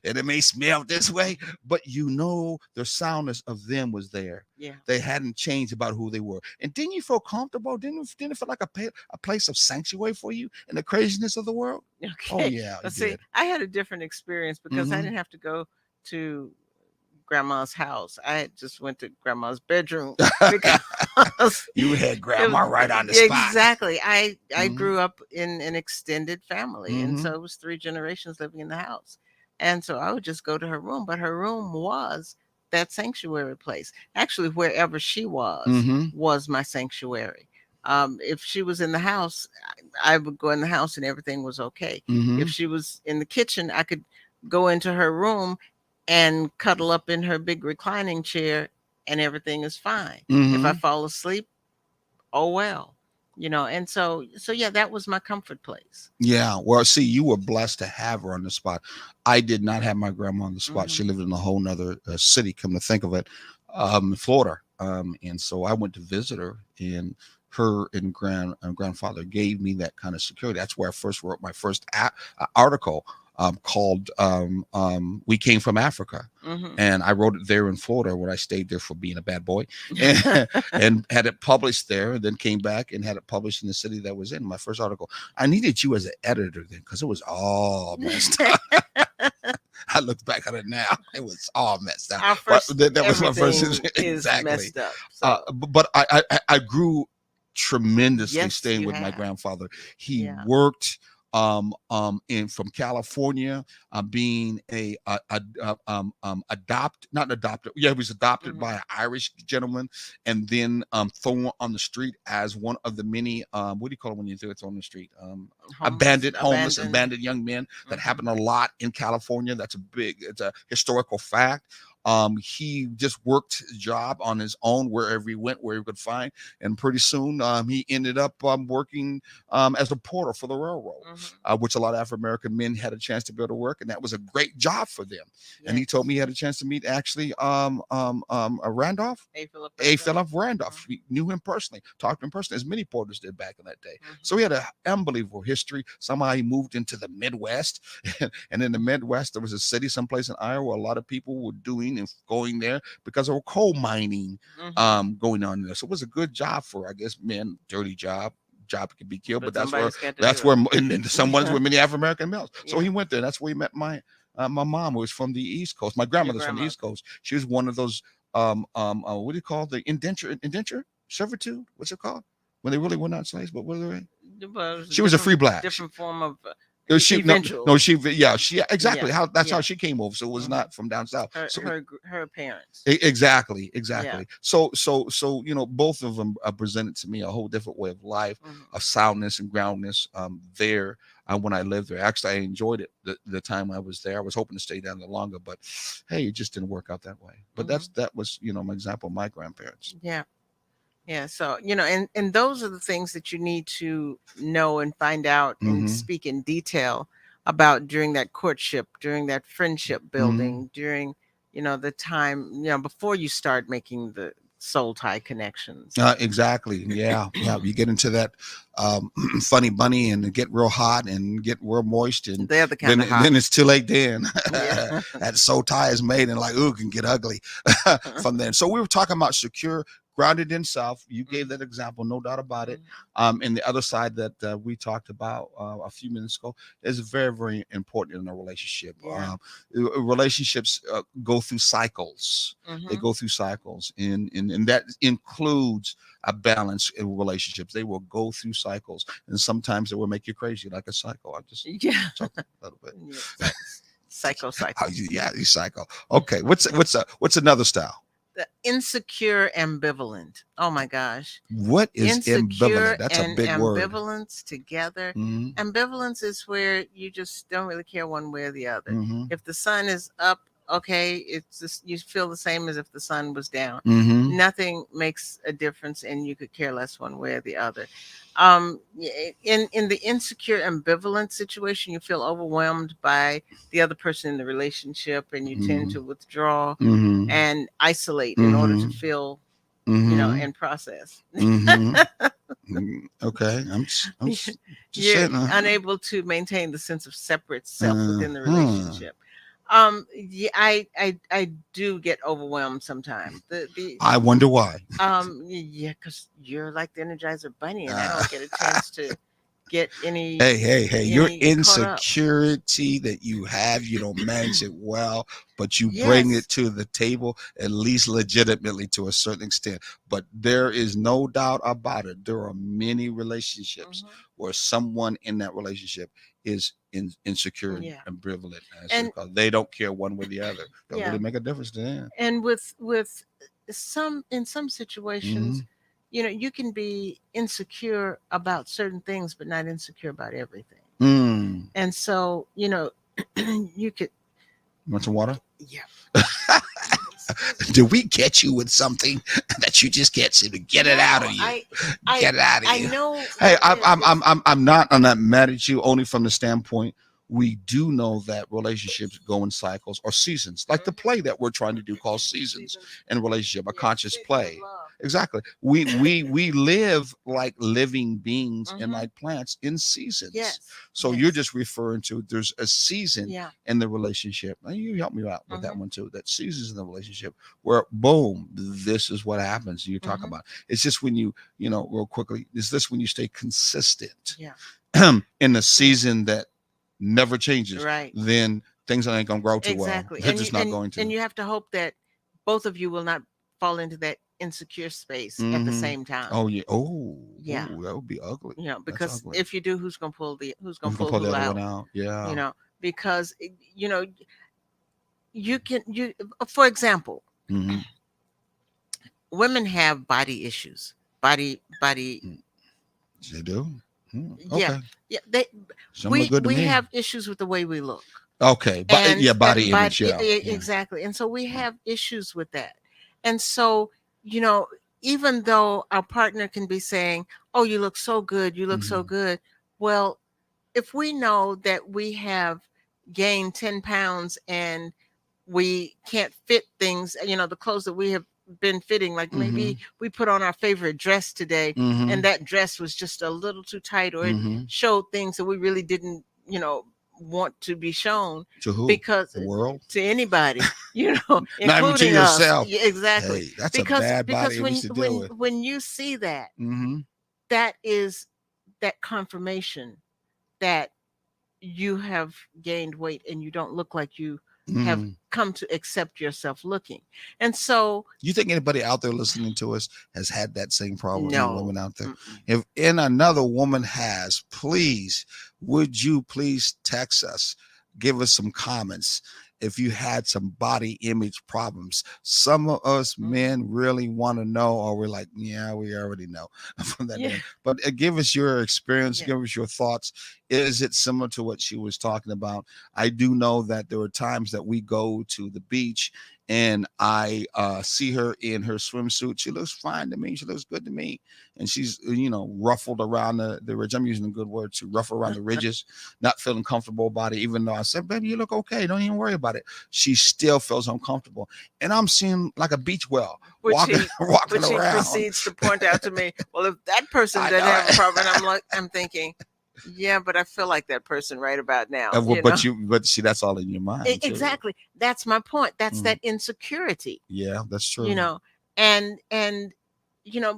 and it may smell this way, but you know the soundness of them was there. Yeah. They hadn't changed about who they were. And didn't you feel comfortable? Didn't it feel like a place of sanctuary for you in the craziness of the world? Oh Okay. yeah, But it see, did. I had a different experience because I Mhm. didn't have to go to grandma's house. I just went to grandma's bedroom because You had it was grandma right on the spot. exactly. I Mhm. grew up in an extended family, and so Mhm. it was 3 generations living in the house. And so I would just go to her room, but her room was that sanctuary place. Actually, wherever she Mhm. was my sanctuary. If she was in the house, I would go in the house and everything was okay. If Mhm. she was in the kitchen, I could go into her room and cuddle up in her big reclining chair and everything is fine. If I Mhm. fall asleep, oh well. And so yeah, that was my comfort place. Yeah. Well, see, you were blessed to have her on the spot. I did not have my grandma on the spot. She Mhm. lived in a whole nother city, come to think of it, Florida. And so I went to visit her, and her and grandfather gave me that kind of security. That's where I first wrote my first article, called "We Came from Africa." Mhm. And I wrote it there in Florida, where I stayed there for being a bad boy, and, and had it published there, and then came back and had it published in the city that was in my first article. I needed you as an editor then, because it was all messed up. I look back on it now; it was all messed up. Our But first that was my first everything is exactly. messed up. So But I grew tremendously yes, staying you with my have. grandfather. He Yeah. worked in from California, being not adopted. Yeah, he was adopted by an Irish gentleman, and then thrown on the street as one of the many what do you call it when you do it on the street? Abandoned young men. That happened a lot in California. It's a historical fact. He just worked his job on his own wherever he went, where he could find, and pretty soon he ended up working as a porter for the railroad, which a lot of African American men had a chance to be able to work, and that was a great job for them. Yes. And he told me he had a chance to meet actually Randolph, A. Philip Randolph. He knew him personally, talked to him personally, as many porters did back in that day. So he had an unbelievable history. Somehow he moved into the Midwest, and in the Midwest there was a city someplace in Iowa a lot of people were doing and going there because of coal mining going on there. So it was a good job for, I guess, men. Dirty job could be killed, but that's where and someone's with many African American males. So he went there. That's where he met my mom, who was from the East Coast. My grandmother's from the East Coast. She was one of those what do you call the indenture servitude? What's it called when they really were not slaves? But what are they? She was a free black. Different form of. She exactly how she came over. So it was not from down south. Her parents. Exactly. Yeah. So both of them presented to me a whole different way of life, of soundness and groundness. There when I lived there, actually I enjoyed it the time I was there. I was hoping to stay down there longer, but hey, it just didn't work out that way. But that was my example of my grandparents. Yeah. So, and those are the things that you need to know and find out and speak in detail about during that courtship, during that friendship building, during, the time, before you start making the soul tie connections. Exactly. Yeah. You get into that funny bunny and get real hot and get real moist, and they're the kind of hot. Then it's too late. Then that soul tie is made, and can get ugly from then. So we were talking about secure, grounded in self. You gave that example, no doubt about it. And the other side that we talked about a few minutes ago is very, very important in a relationship. Relationships go through cycles. They go through cycles, and that includes a balance in relationships. They will go through cycles, and sometimes it will make you crazy, like a cycle. I just talked a little bit. Cycle. You cycle. Okay, what's another style? The insecure ambivalent. Oh my gosh. What is ambivalent? That's a big word. Ambivalence together. Ambivalence is where you just don't really care one way or the other. If the sun is up, okay, it's just, you feel the same as if the sun was down. Nothing makes a difference, and you could care less one way or the other. In the insecure ambivalent situation, you feel overwhelmed by the other person in the relationship, and you tend to withdraw and isolate in order to feel and process. Okay, I'm just you're saying, unable to maintain the sense of separate self within the relationship. I do get overwhelmed sometimes. I wonder why. Because you're like the Energizer Bunny, and I don't get a chance to get any. Hey! Your insecurity that you have, you don't manage it well, but you bring it to the table, at least legitimately to a certain extent. But there is no doubt about it. There are many relationships where someone in that relationship is insecure and ambivalent, and they don't care one way or the other. Don't really make a difference to them. And with in some situations, you can be insecure about certain things, but not insecure about everything. And so, you could. Want some water? Yeah. Did we get you with something that you just can't seem to get it out of you? Get it out of you. I know. Hey, I'm not mad at you, only from the standpoint we do know that relationships go in cycles or seasons, like the play that we're trying to do called Seasons in Relationship, a conscious play. Exactly. We live like living beings and like plants in seasons. So you're just referring to there's a season in the relationship. And you help me out with that one too. That seasons in the relationship where boom, this is what happens. You talk about. It's just when you real quickly, is this when you stay consistent in the season that never changes, right? Then things ain't gonna grow too well. They're just not going to. And you have to hope that both of you will not fall into that insecure space at the Mm-hmm. same time. Oh yeah. Oh, Yeah. that would be ugly. That's Because ugly. if you do, who's gonna Who's gonna pull pull the who other one out? out? Yeah. Because you can you for example, Mm-hmm. women have body issues. Body They do. yeah. Okay. Yeah, they Some look good to we me. have issues with the way we look. Okay. But yeah, body image. Yeah. Yeah. Exactly. And so we Yeah. have issues with that. And so, you know, even though our partner can be saying, "Oh, you look so good. You look so Mhm. good." Well, if we know that we have gained 10 pounds and we can't fit things, the clothes that we have been fitting, like maybe Mhm. we put on our favorite dress today and Mhm. that dress was just a little too tight, or it Mhm. showed things that we really didn't, want to be shown, To who? because The world? to anybody, Not even to including us. yourself. Yeah, exactly. Hey, that's a Because bad body image when to deal with. you see that, Mhm. that is that confirmation that you have gained weight and you don't look like you have Mhm. come to accept yourself looking. And so, You think anybody out there listening to us has had that same problem? Any no. women out there? Mm-mm. If another woman has, please, would you please text us? Give us some comments if you had some body image problems. Some of us Mhm. men really want to know, or we're like, yeah, we already know from that Yeah. end. But give us your experience, Yeah. give us your thoughts. Is it similar to what she was talking about? I do know that there are times that we go to the beach and I see her in her swimsuit. She looks fine to me. She looks good to me. And she's, ruffled around the ridge. I'm using a good word to ruffle around the ridges, not feeling comfortable about it, even though I said, baby, you look okay. Don't even worry about it. She still feels uncomfortable. And I'm seeing like a beach whale walking, walking Which he around. proceeds to point out to me, well, if that person I doesn't know have a it. problem, I'm thinking, yeah, but I feel like that person right about now. Well, but see, that's all in your mind too. Exactly. That's my point. That's Mhm. that insecurity. Yeah, that's true. And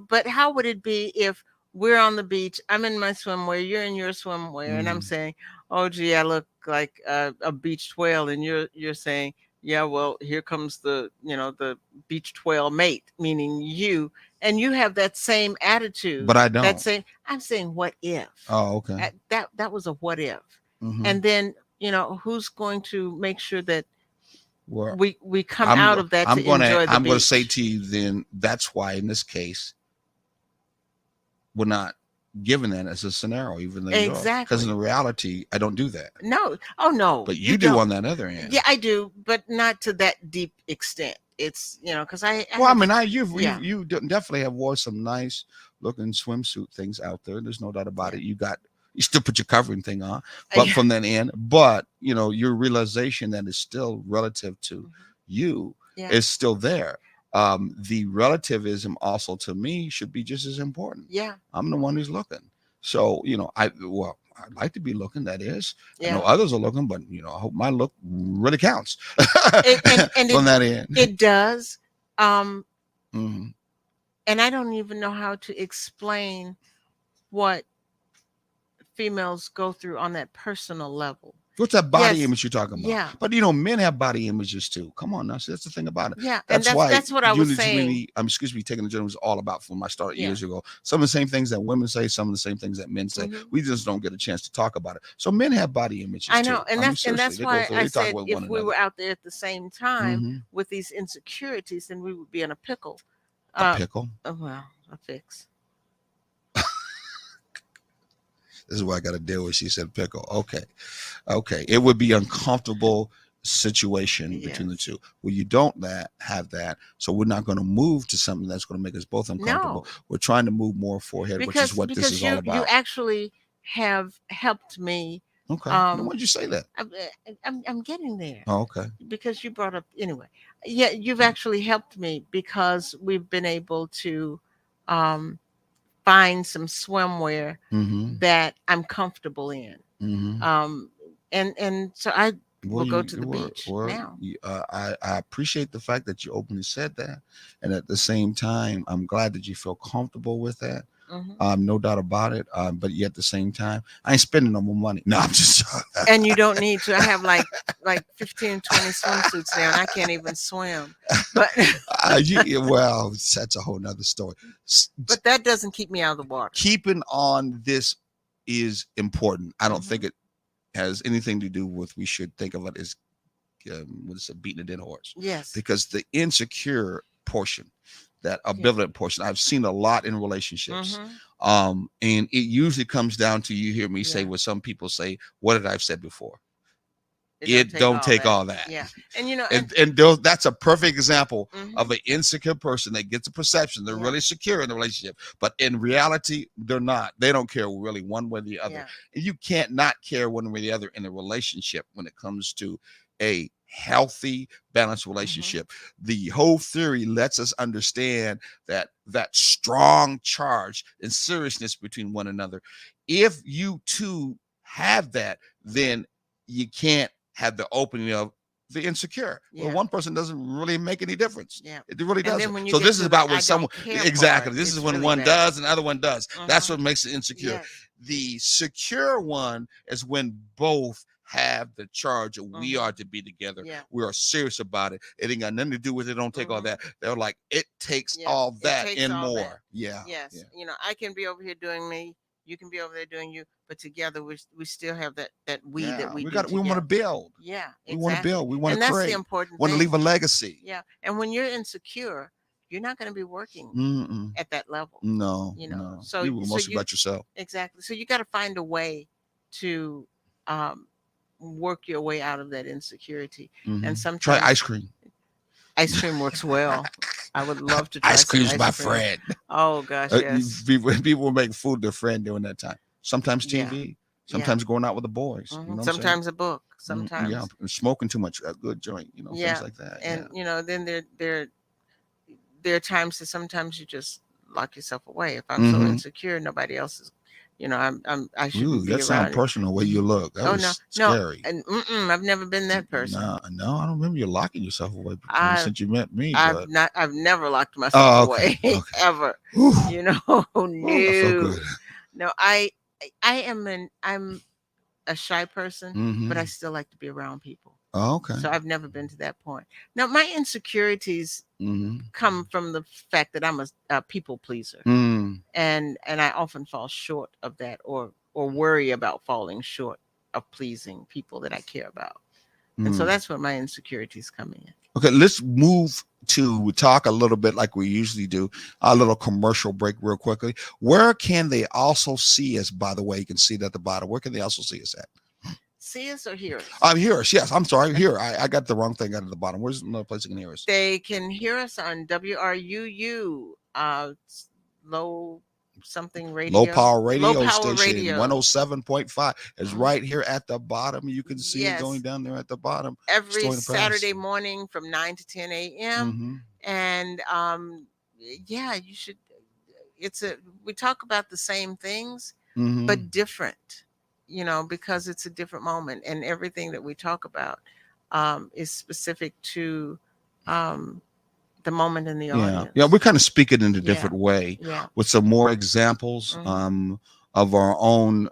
but how would it be if we're on the beach, I'm in my swimwear, you're in your swimwear, and I'm Mhm. saying, oh gee, I look like a beached whale, and you're saying, yeah, well, here comes the beached whale mate, meaning you, and you have that same attitude. But I don't. I'm saying, what if? Oh, okay. That was a what if. Mhm. And then, who's going to make sure that Well, we come out of that to enjoy the I'm gonna beach? say to you then that's why in this case we're not given that as a scenario, even though you are. Because in Exactly. reality, I don't do that. No. Oh no. But you do don't. on that other end. Yeah, I do, but not to that deep extent. It's because I Well, I have, mean, yeah. you definitely have wore some nice looking swimsuit things out there. There's no doubt about Yeah. it. You still put your covering thing on, but from that end, but your realization that is still relative to Mhm. you Yeah. is still there. The relativism also to me should be just as important. Yeah. I'm the one who's looking. So, I'd like to be looking, that is. I know Yeah. others are looking, but I hope my look really counts And from that end. it does. Mhm. And I don't even know how to explain what females go through on that personal level. What's that body Yes. image you're talking about? Yeah. But men have body images too. Come on, now. See, that's the thing about it. Yeah. And That's why that's what I was saying. Taking the journey was all about from my start Yeah. years ago. Some of the same things that women say, some of the same things that men say. Mhm. We just don't get a chance to talk about it. So men have body images I know, too. and I mean, that's seriously, why I they talk said with if one we another. were out there at the same time Mhm. with these insecurities, then we would be in a pickle. A pickle. Well, a fix. This is what I got to deal with. She said pickle. Okay. It would be uncomfortable situation between the Yes. two. Well, you don't have that, so we're not going to move to something that's going to make us both uncomfortable. No, We're trying to move more forward, which is what this is all you about. actually have helped me. Okay. Then Um, why'd you say that? I'm getting there Oh, okay. because you brought up anyway. Yeah, you've actually helped me because we've been able to um find some swimwear Mm-hmm. that I'm comfortable in. Mm-hmm. And so I Well, will go to the beach now. I appreciate the fact that you openly said that, and at the same time, I'm glad that you feel comfortable with that. No doubt about it. But yet at the same time, I ain't spending no more money. No, I'm just And you don't need to. I have like 15, 20 swimsuits now, and I can't even swim. But well, that's a whole nother story. but that doesn't keep me out of the water. Keeping on this is important. I don't think it has anything to do with, we should think of it as what is it, beating a dead horse. Yes. Because the insecure portion, that ambivalent portion, I've seen a lot in relationships. And it usually comes down to, you hear me say what some people say, what did I said before? It don't take all that. Yeah. And you know, and that's a perfect example of an insecure person that gets a perception they're really secure in the relationship, but in reality they're not. They don't care really one way or the other. And you can't not care one way or the other in a relationship when it comes to a healthy, balanced relationship. The whole theory lets us understand that strong charge and seriousness between one another. If you two have that, then you can't have the opening of the insecure. Well, one person doesn't really make any difference. It really doesn't. So this is about when someone, exactly, this is when really one does and the other one does. That's what makes it insecure. The secure one is when both have the charge of we are to be together. We are serious about it. It ain't got nothing to do with it. Don't take all that. They're like, it takes all that and more. Yes. You know, I can be over here doing me. You can be over there doing you, but together we still have that that we want to build. Yeah, exactly. We want to build. We want to create. That's the important want thing. to leave a legacy. Yeah, and when you're insecure, you're not going to be working at that level. No, you know. No. So you will mostly about yourself. Exactly. So you got to find a way to work your way out of that insecurity. And sometimes try ice cream. Ice cream works well. I would love to try ice cream's my cream. friend. Oh gosh, yes. People make food their friend during that time. Sometimes TV, sometimes going out with the boys. You know sometimes a book. Sometimes and smoking too much, a good joint. You know, things like that. And you know, then there are times that sometimes you just lock yourself away. If I'm so insecure, nobody else is. You know, I should. Ooh, that sounds personal. Way you look. That was scary. No, and I've never been that person. No, I don't remember you locking yourself away since you met me. I've never locked myself away ever. Whew. You know, no, no. I'm a shy person, but I still like to be around people. Oh, okay. So I've never been to that point. Now, my insecurities come from the fact that I'm a people pleaser, and I often fall short of that, or worry about falling short of pleasing people that I care about, and so that's where my insecurities come in. Okay, let's move to talk a little bit like we usually do. A little commercial break, real quickly. Where can they also see us? By the way, you can see it at the bottom. Where can they also see us at? See us or hear us? Hear us. Yes, I'm sorry. Here, I got the wrong thing out of the bottom. Where's another place you can hear us? They can hear us on WRUU, low something radio. Low power radio station, 107.5 is right here at the bottom. You can see it going down there at the bottom. Every Saturday morning from 9 to 10 a.m. And you should. We talk about the same things, but different. You know, because it's a different moment, and everything that we talk about is specific to the moment in the audience. Yeah, we kind of speak it in a different way with some more examples of our own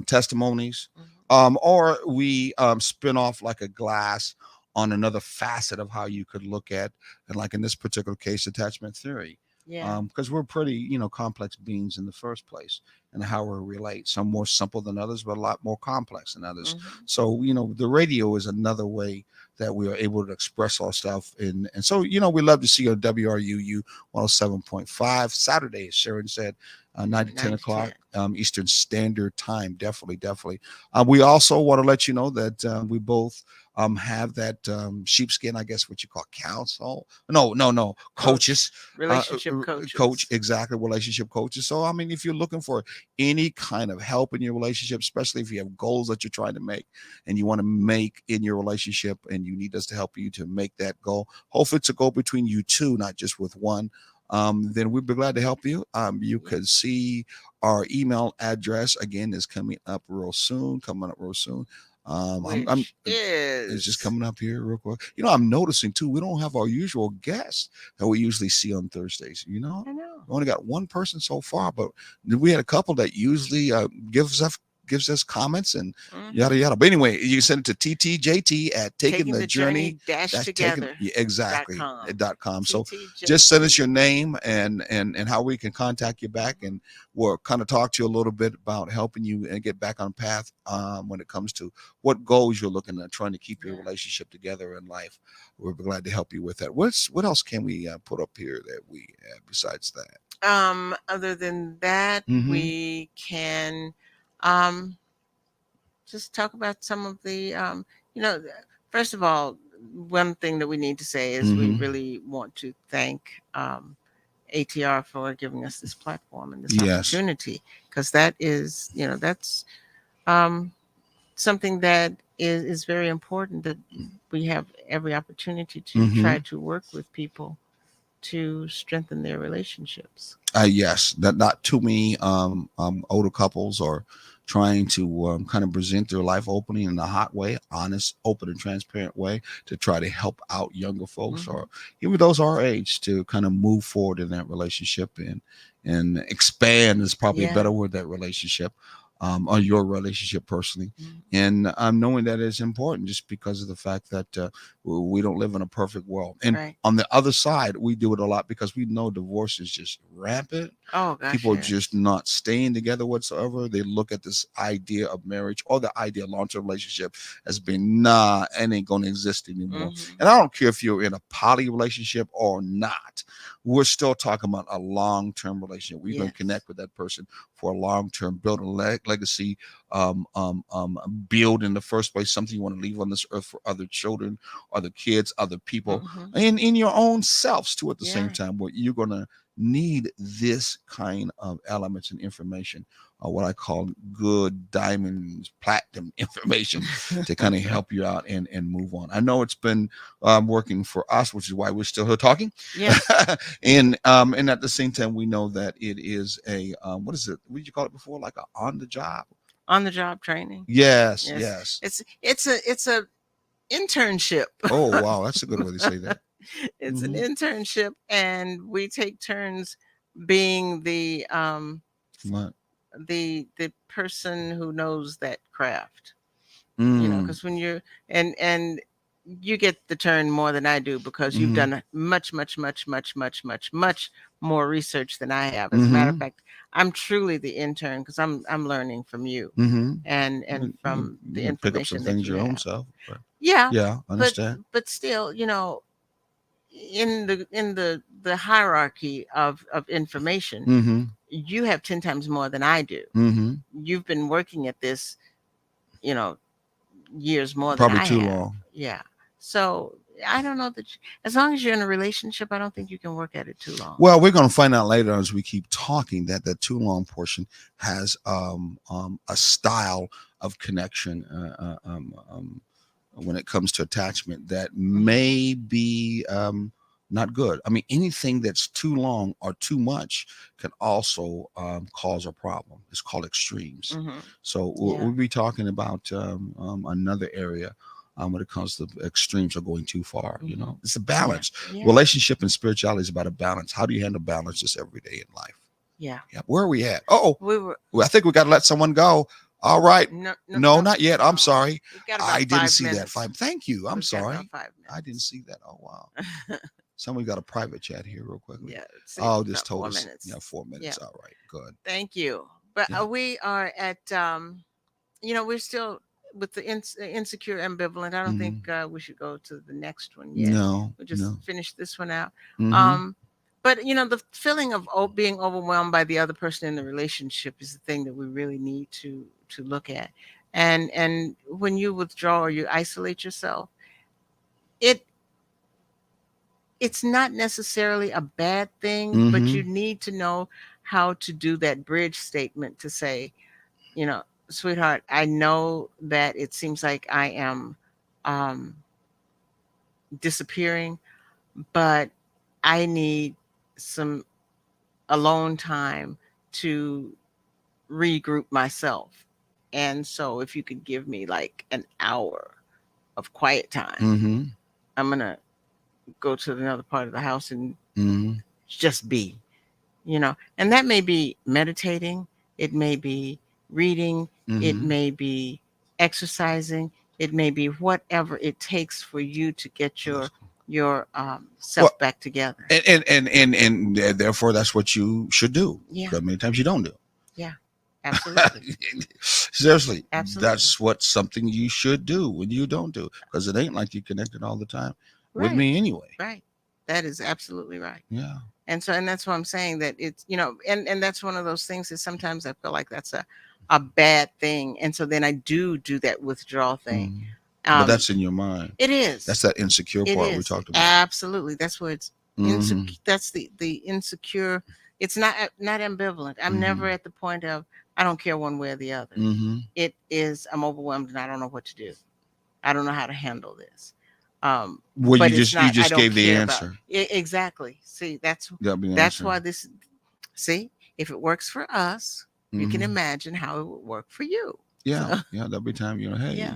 testimonies, or we spin off like a glass on another facet of how you could look at, and like in this particular case, attachment theory. Because we're pretty, complex beings in the first place, and how we relate. Some more simple than others, but a lot more complex than others. So, the radio is another way that we are able to express ourselves in. And so, we love to see you on WRUU 107.5 Saturday, as Sharon said, 9 to 10 o'clock Eastern Standard Time. Definitely. We also want to let you know that we both have that sheepskin, I guess what you call counsel. No, coaches. Relationship coaches. Coach, exactly, relationship coaches. So, if you're looking for any kind of help in your relationship, especially if you have goals that you're trying to make and you want to make in your relationship and you need us to help you to make that goal, hopefully it's a goal between you two, not just with one, then we'd be glad to help you. You could see our email address again is coming up real soon. I'm which it's just is coming up here real quick. I'm noticing too, we don't have our usual guests that we usually see on Thursdays. I know. We only got one person so far, but we had a couple that usually gives us comments and yada Hmm. yada. But anyway, you can send it to TTJT at taking Taking the the journey journey dash that's taken, together yeah, dot exactly com. .com. So just send us TTJT. your name and how we can contact you back, Mhm. and we'll kind of talk to you a little bit about helping you and get back on path when it comes to what goals you're looking at, trying to keep your Yeah. relationship together in life. We're glad to help you with that. What else can we put up here that we besides that? Other than that, Mm-hmm. we can um just talk about some of the you know, first of all, one thing that we need to say is we Mm-hmm. really want to thank ATR for giving us this platform and this Yes. opportunity, because that is, that's um something that is very important, that we have every opportunity to Mm-hmm. try to work with people to strengthen their relationships. Yes, that not too many older couples are trying to kind of present their life opening in a hot way, honest, open, and transparent way to try to help out younger folks Hmm. or even those our age to kind of move forward in that relationship and expand is probably a Yeah. better word, that relationship, or your relationship personally. Mhm. And knowing that is important just because of the fact that we don't live in a perfect world. And Right. on the other side, we do it a lot because we know divorce is just rampant. Oh gosh, People are just yes. not staying together whatsoever. They look at this idea of marriage or the idea of long-term relationship as being, nah, it ain't gonna exist anymore. Hmm. And I don't care if you're in a poly relationship or not. We're still talking about a long-term relationship. We're gonna Yes. connect with that person for a long-term, build a legacy, build in the first place something you want to leave on this earth for other children, other kids, other people, Hmm. and in your own selves too at the same Yeah. time, where you're going to need this kind of elements and information, what I call good diamonds platinum information, to kind of help you out and move on. I know it's been working for us, which is why we're still here talking. Yes. And at the same time, we know that it is a what is it, what did you call it before, like a on the job? On the job training. Yes, Yes. yes. It's a internship. Oh wow, that's a good way to say that. It's an Hmm. internship, and we take turns being What? the person who knows that craft. Mm. Because when you're and you get the turn more than I do, because you've Mm-hmm. done much, much, much, much, much, much, much more research than I have. As a matter of Mm-hmm. fact, I'm truly the intern, because I'm learning from you Mm-hmm. and from You the can pick up some information that things you your own have. self. Right. Yeah, Yeah, I but understand. but still, in the hierarchy of information, Mm-hmm. you have 10 times more than I do. Mm-hmm. You've been working at this, you know, years more than Probably I too have. long. Yeah. So I don't know that as long as you're in a relationship, I don't think you can work at it too long. Well, we're going to find out later as we keep talking that the too long portion has a style of connection when it comes to attachment that Hmm. may be not good. I mean, anything that's too long or too much can also cause a problem. It's called extremes. Hmm. So Yeah. we'll be talking about another area when it comes to extremes are going too far. Hmm. It's a Yeah. balance. Yeah. Relationship and spirituality is about a balance. How do you handle balance just every day in life? Yeah. Yeah. Where are we at? Oh, We were well, I think we got to let someone go. All right. no, no, No, no, not yet. I'm no. sorry. We've got about I didn't five see that. minutes. Five. Thank you. I'm We've got about sorry. five I didn't minutes. see that. Oh wow. Somebody got a private chat here real quickly. Yeah. See, Oh, just about told four us. minutes. 4 minutes. Yeah. All right. Good. Thank you. But Yeah. we are at we're still with the insecure ambivalent. I don't think Hmm. we should go to the next one yet. No. We'll just No. finish this one out. Hmm. Um, but the feeling of being overwhelmed by the other person in the relationship is the thing that we really need to look at. And when you withdraw or you isolate yourself, it it's not necessarily a bad thing, but you Hmm. need to know how to do that bridge statement to say, sweetheart, I know that it seems like I am um, disappearing, but I need some alone time to regroup myself. And so if you could give me like an hour of quiet time, Mm-hmm. I'm going to go to another part of the house and Mm-hmm. just be, and that may be meditating. It may be reading. It Mm-hmm. may be exercising. It may be whatever it takes for you to get your self Well, back together. And therefore that's what you should do. Yeah. But many times you don't do. Yeah, absolutely. Seriously, Absolutely. that's what something you should do when you don't do, because it ain't like you connected all the time with Right. me anyway. Right. That is absolutely right. Yeah. And that's why I'm saying that it's, and that's one of those things that sometimes I feel like that's a bad thing. And so then I do that withdrawal thing. Mhm. But that's in your mind. It is. That's that insecure It part we is. talked about. Absolutely. That's where it's Mhm. that's the insecure. It's not ambivalent. I'm never at the point of I don't care one way or the other. Mhm. It is I'm overwhelmed and I don't know what to do. I don't know how to handle this. Well, but you it's just not, you I just don't gave the care about- answer. Exactly. See, that's That'd be the that's answer. why this. See, if it works for us, you can Mhm. imagine how it would work for you. Yeah, yeah, there'll be time, hey, Yeah.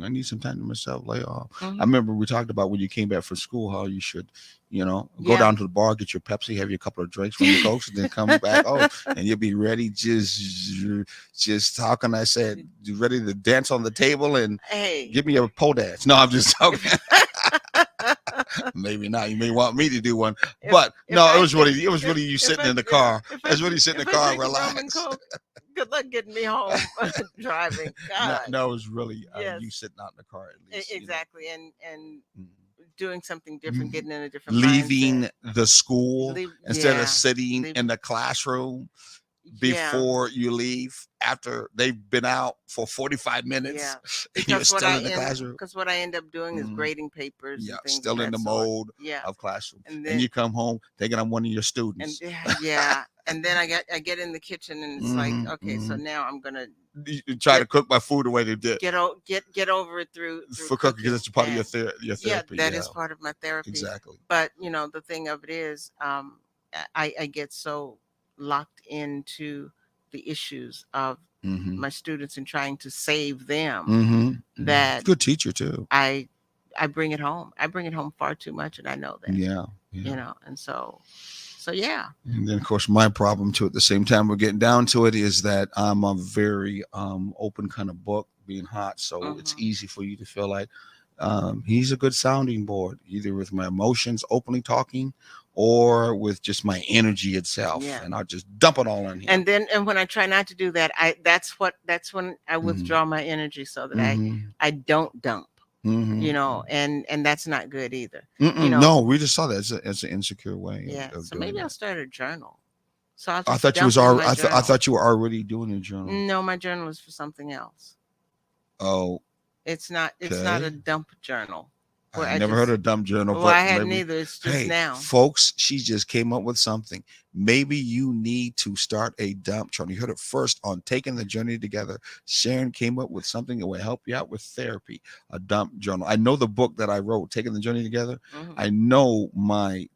I need some time to myself, lay off. Mhm. I remember we talked about when you came back from school, how you should, go Yeah. down to the bar, get your Pepsi, have you a couple of drinks from your Cokes, and then come back, and you'll be ready, just how can I say it, you ready to dance on the table and Hey. give me a pole dance. No, I'm just joking. Maybe not. You may want me to do one, but if no, I- it was really you if sitting I- in the car. if I- It's really sitting in the if I car, drink a rum and relax. Coke, good luck getting me home driving. God. No, it was really Yes. you sitting out in the car at least. Exactly. And Mhm. doing something different, getting in a different Leaving mindset. the school instead Yeah. of sitting Leave- in the classroom Yeah. before you leave after they've been out for 45 minutes. Yeah. And you're Because what still in the classroom. because what I end up doing is Mhm. grading papers. Yeah, and things still of in that the sort. mode Yeah. of classroom. And And, then you come home thinking I'm one of your and students. yeah, and then I get in the kitchen and it's like, Mhm, okay, so mhm. now I'm gonna You try to cook my food the way they did get over it through for cooking, because it's part of your and- your yeah, therapy. that is part of my therapy. exactly. But the thing of it is, I get so locked into the issues of Mhm. my students and trying to save them Mhm. that Good teacher too. I bring it home. I bring it home far too much, and I know that. Yeah. And so yeah. And then, of course, my problem too, at the same time we're getting down to it, is that I'm a very open kind of book, being hot. So it's Mhm. easy for you to feel like he's a good sounding board, either with my emotions openly talking or with just my energy itself. Yeah. And I'll just dump it all in here. And when I try not to do that, that's when I withdraw my energy so that I don't dump. And that's not good either. No, we just saw that as an insecure way. Yeah. Of So doing maybe that. I'll start a journal. So I'll I just thought you was dump in already. my I journal. thought you were already doing a journal. No, my journal is for something else. Oh, It's not a dump journal. where I I never just- heard of dumb journal. Well, but I hadn't maybe- either. It's just Hey, now. folks, she just came up with something. Maybe you need to start a dump journal. You heard it first on Taking the Journey Together. Sharon came up with something that will help you out with therapy, a dump journal. I know the book that I wrote, Taking the Journey Together. Mhm. I know my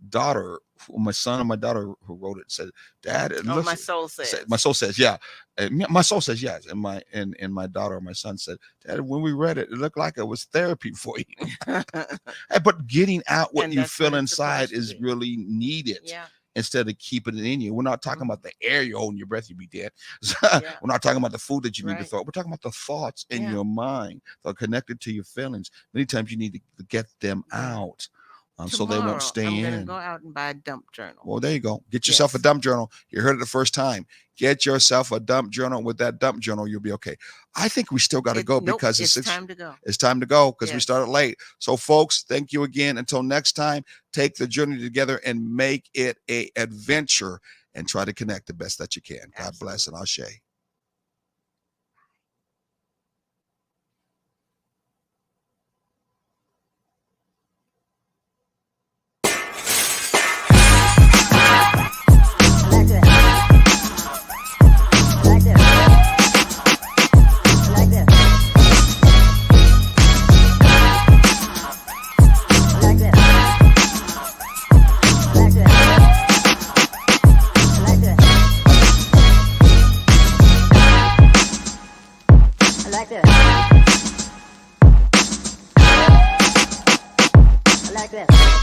son and my daughter who wrote it said, Dad, it Oh, looks, my soul says. my soul says, yeah. My soul says yes. And my daughter or my son said, Dad, when we read it, it looked like it was therapy for you. Hey, but getting out what And you that's feel what it's inside supposed to is be. really needed Yeah. instead of keeping it in you. We're not talking Mhm. about the air you hold in your breath, you'd be dead. Yeah. We're not talking about the food that you need to Right. throw. We're talking about the thoughts in Yeah. your mind that are connected to your feelings. Many times you need to get them Yeah. out so they won't stay I'm in. gonna go out and buy a dump journal. Well, there you go. Get yourself a Yes. dump journal. You heard it the first time. Get yourself a dump journal. With that dump journal, you'll be okay. I think we still got to go Nope, because it's time to go. it's time to go because we Yes. started late. So, folks, thank you again. Until next time, take the journey together and make it a adventure and try to connect the best that you can. God bless and Ashe. like this.